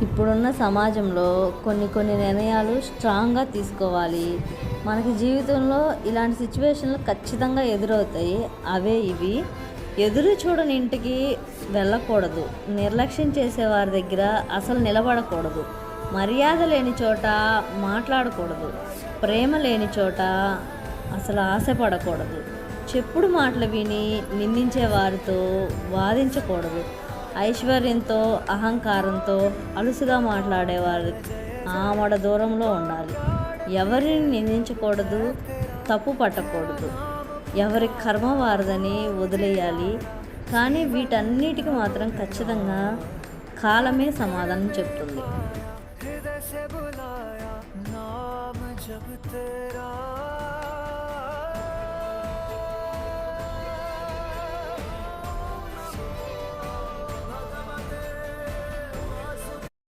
ఇప్పుడున్న సమాజంలో కొన్ని నిర్ణయాలు స్ట్రాంగ్గా తీసుకోవాలి. మనకి జీవితంలో ఇలాంటి సిచ్యువేషన్లు ఖచ్చితంగా ఎదురవుతాయి. అవే ఇవి. ఎదురు చూడని ఇంటికి వెళ్ళకూడదు. నిర్లక్ష్యం చేసేవారి దగ్గర అసలు నిలబడకూడదు. మర్యాద లేని చోట మాట్లాడకూడదు. ప్రేమ లేని చోట అసలు ఆశపడకూడదు. చెప్పుడు మాటలు విని నిందించే వారితో వాదించకూడదు. ఐశ్వర్యంతో అహంకారంతో అలుసుగా మాట్లాడేవారు ఆమడ దూరంలో ఉండాలి. ఎవరిని నిందించకూడదు, తప్పు పట్టకూడదు. ఎవరి కర్మ వారదని వదిలేయాలి. కానీ వీటన్నిటికి మాత్రం ఖచ్చితంగా కాలమే సమాధానం చెప్తుంది.